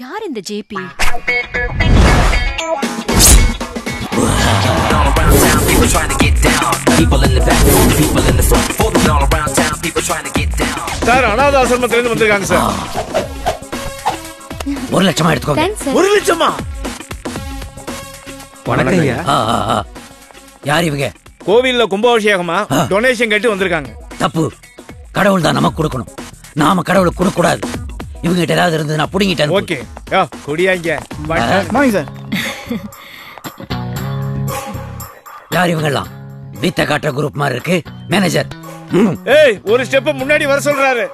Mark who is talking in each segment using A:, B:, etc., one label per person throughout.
A: யார் இந்த JP?
B: Sir அனாதை ஆசிரமத்துல இருந்து வந்திருக்காங்க சார்.
C: 1 லட்சமா எடுத்துக்கோங்க.
B: 1 லட்சமா?
D: வணக்கம்.
C: யார் இவங்க?
B: கோவில்ல கும்பாபிஷேகமா டொனேஷன் கட்டி வந்திருக்காங்க.
C: தப்பு. கடவுள் தான் நமக்கு கொடுக்கணும், நாம கடவுளுக்கு கொடுக்க கூடாது. இவங்க கிட்ட ஏதாவது இருந்ததுன்னா புடிங்கிட்டேன்.
B: ஓகே குடியாங்க.
D: வாங்க சார்.
C: யார் இவங்கெல்லாம்? வித்த காட்டுற குரூப் மாதிரி இருக்கு. மேனேஜர்
B: ஏய் ஒரு ஸ்டெப் முன்னாடி வர சொல்றாரு.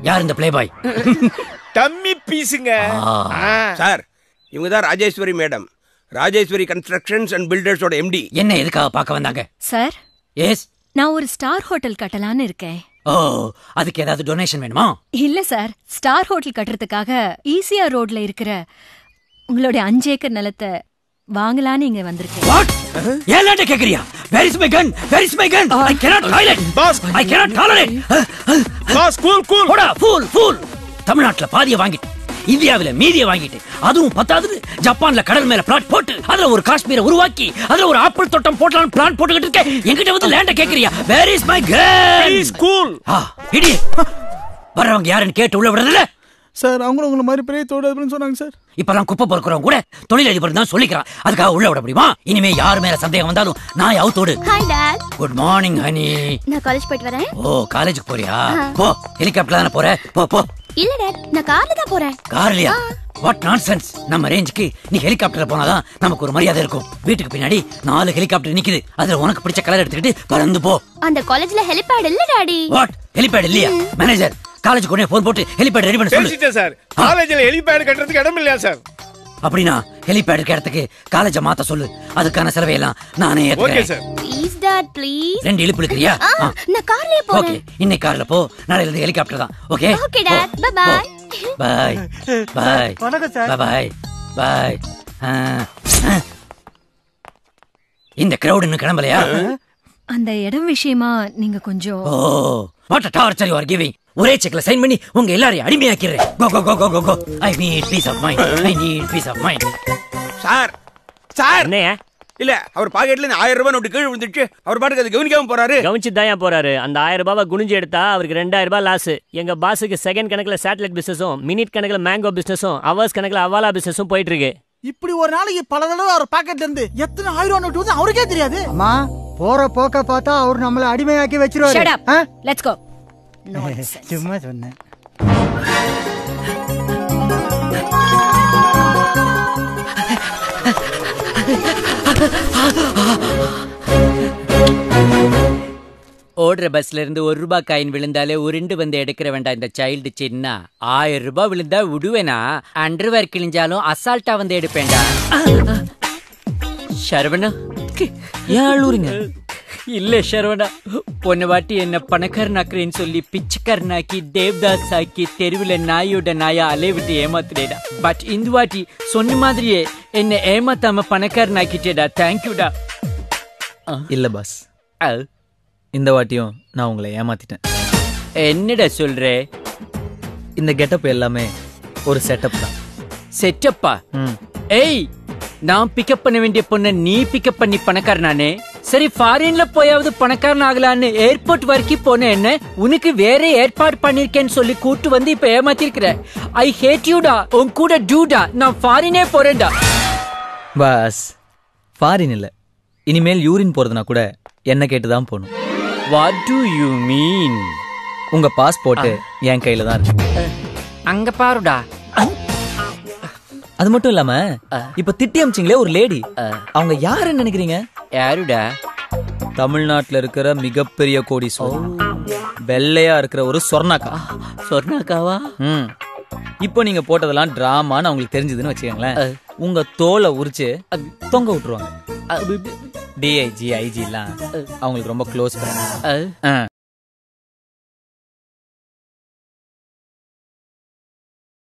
C: யார் இந்த பிளே பாய்?
B: டம்மி பீஸுங்க
D: சார். இவங்க தான் Rajeshwari madam, Rajeshwari constructions and பில்டர்ஸோட எம்டி.
C: என்ன எதுக்காக பார்க்க வந்தாங்க?
A: சார்
C: எஸ்,
A: நான் ஒரு ஸ்டார் ஹோட்டல் கட்டலான்னு இருக்கேன்.
C: ஓ, அதுக்கு ஏதாவது டொனேஷன் வேணுமா?
A: இல்ல சார், ஸ்டார் ஹோட்டல் கட்டுறதுக்காக ஈசிஆர் ரோட்ல இருக்கிற உங்களுடைய 5 ஏக்கர் நிலத்தை வாங்கலான்னு இங்க வந்திருக்கேன்.
C: வாட்? ஏலாட்ட கேக்குறியா? Where is my gun? Where is my gun? I cannot tolerate.
B: Boss,
C: I cannot tolerate.
B: boss, cool.
C: போடா, fool. தமிழ்நாட்டுல பாதியை வாங்கிட்டு, இந்தியாவில மீதியை வாங்கிட்டு, அதுவும் பத்தாது ஜப்பான்ல கடல் மேல பிளாட் போட்டு, அதுல ஒரு காஷ்மீரை உருவாக்கி, அதுல ஒரு ஆப்பிள் தோட்டம் போட்டலாம்னு பிளான் போட்டுக்கிட்டு இருக்க. என்கிட்ட வந்து லேண்ட கேக்குறியா? Where is my gun?
B: Please, cool.
C: இடி. வர்றவங்க யாருன்னு கேட்டு உள்ள விடுறதில்ல
D: சார். அவங்களும் உங்களை மாதிரி பெரிய தோடு சொன்னாங்க சார்.
C: இப்பெல்லாம் குப்பை பொறுக்கிறவங்க கூட தொழிலதிபர் தான் சொல்லிக்கிறான். அதுக்காக உள்ள விட முடியுமா? இனிமே யாரு மேல சந்தேகம் வந்தாலும் நான் அவுத்தோடு.
E: Hi dad.
C: Good morning honey.
E: நான் காலேஜ் போயிட்டு வரேன்.
C: ஓ, காலேஜுக்கு போறியா? போ, ஹெலிகாப்டர்ல தானே போற. போ.
E: இல்ல டாட், நான் கார்ல தான் போறேன்.
C: கார்லயா? What nonsense. நம்ம ரேஞ்சுக்கு நீ ஹெலிகாப்டர்ல போனாதான் நமக்கு ஒரு மரியாதை இருக்கும். வீட்டுக்கு பின்னாடி 4 ஹெலிகாப்டர் நிக்குது. அதுல உனக்கு பிடிச்ச கலர் எடுத்துக்கிட்டு பறந்து போ.
E: அந்த காலேஜ்ல ஹெலிபேட் இல்ல டாடி.
C: வாட்? ஹெலிபேட் இல்லையா? மேனேஜர் காலேஜுக்கு உடனே போன் போட்டு ஹெலிபேட் ரெடி பண்ண சொல்லு.
B: பேசிட்டேன் சார். காலேஜ்ல ஹெலிபேட் கட்டறதுக்கு இடம் இல்லையா சார்?
C: அப்படினா ஹெலிபேட் இடத்துக்கு காலேஜ மாத்த சொல்லு. அதுக்கான செலவை எல்லாம் நானே ஏத்துக்கிறேன்.
B: Okay sir.
E: Please dot please.
C: 2 இழுப்பு இழுக்கிறியா?
E: நான் கார்லயே போறேன்.
C: ஓகே, இன்னைக்கு கார்ல போ, நாளைல இருந்து ஹெலிகாப்டர் தான். Okay
E: okay dad, bye bye.
C: Bye.
D: வணக்கம் சார்.
C: பை. இந்த கிரவுட் இன்னும் கிளம்பலையா?
A: அந்த இடம் விஷயமா நீங்க கொஞ்சம்
C: ஓ, what torture you are giving. ஒரே செக்ல சைன் பண்ணி உங்க எல்லாரையும் அடிமையாக்கிறேன். Go. I need peace of mind.
D: Sir
F: என்னையா?
D: இல்ல, அவர் பாக்கெட்ல 1000 ரூபாய் நோட்டு கீழ விழுந்துச்சு. அவர் பாட்டுக்கு அது கவனிக்காம போறாரு.
F: கவனிச்சுதான் போறாரு. அந்த 1000 ரூபாவை குனிஞ்சு எடுத்தா அவருக்கு 2000 ரூபாய் லாஸ். எங்க பாஸுக்கு செகண்ட் கணக்குல சேட்டலைட் பிசினஸும், மினிட் கணக்குல மேங்கோ பிசினஸும், அவர்ஸ் கணக்குல அவாலா பிசினஸும் போயிட்டு இருக்கு.
G: இப்படி ஒரு நாளைக்கு பல தடவை அவர் பாக்கெட்ல இருந்து எத்தனை 1000 நோட்டு வந்து அவருக்கே தெரியாது.
H: அம்மா, போற போக்க பார்த்தா அவர் நம்மள அடிமையாக்கி வச்சிருவாரு.
A: Shut up. Let's go.
H: சும்மா சொன்னேன்.
I: ஓடுற பஸ்ல இருந்து 1 ரூபாய் காயின் விழுந்தாலே உருண்டு வந்து எடுக்கிற வேண்டாம் இந்த சைல்டு சின்ன. 1000 ரூபாய் விழுந்தா விடுவேனா? அண்டர்வேர் கிழிஞ்சாலும் அசால்ட்டா வந்து எடுப்பேன்டா. சரவணா,
F: ஏன் அழுவுறீங்க?
I: இல்ல சரவணா, போன வாட்டி என்ன பணக்காரனாக்குறேன்னு சொல்லி பிச்சைக்காரனாக்கி தேவ்தாஸ் ஆக்கி தெருவில் நாயோட நாயா அலைவிட்டு ஏமாத்துறேடா. பட் இந்த வாட்டி சொன்ன மாதிரியே என்ன ஏமாத்தாம பணக்காரனாக்கிட்டேடா. தேங்க்யூடா.
J: இல்ல பாஸ், இந்த வாட்டியும் நான் உங்களை ஏமாத்திட்டேன்.
I: என்னடா சொல்ற?
J: இந்த கெட்டப் எல்லாமே ஒரு செட்டப் தான்.
I: செட்டப்பா? ஏய், நான் பிக்கப் பண்ண வேண்டிய பொண்ண நீ பிக்கப் பண்ணி பணக்காரனானே. சரி, ஃபாரின்ல போயாவது பணக்காரன் ஆகலான்னு ஏர்போர்ட் வரைக்கும் போன என்ன உனக்கு வேற ஏற்பாடு பண்ணிருக்கேன்னு சொல்லி கூட்டு வந்து இப்ப ஏமாத்திருக்கிற. ஐ ஹேட் யூடா. உன் கூட டூடா. நான் ஃபாரினே போறேன்டா.
J: பாஸ், ஃபாரின் இல்ல, இனிமேல் யூரின் போறதுனா கூட என்ன கேட்டுதான் போகணும்.
I: What to you mean?
J: உங்க பாஸ்போர்ட் என் கையில தான் இருக்கு.
I: அங்க பாருடா.
J: அது மட்டும் இல்லாம இப்ப திட்டி அமிச்சிங்களே ஒரு லேடி, அவங்க யாருன்னு நினைக்கிறீங்க?
I: யாருடா?
J: தமிழ்நாட்டுல இருக்கிற மிகப்பெரிய கோடீஸ்வரர், வெள்ளையா இருக்கிற ஒரு சொர்ணாக்கா.
I: சொர்ணாக்காவா?
J: இப்போ நீங்க போட்டதெல்லாம் டிராமான்னு அவங்களுக்கு தெரிஞ்சதுன்னு வச்சுக்கோங்களேன், உங்க தோலை உரிச்சு தொங்க விட்டுருவாங்க. டிஐஜி, ஐஜி எல்லாம் அவங்களுக்கு ரொம்ப க்ளோஸ்.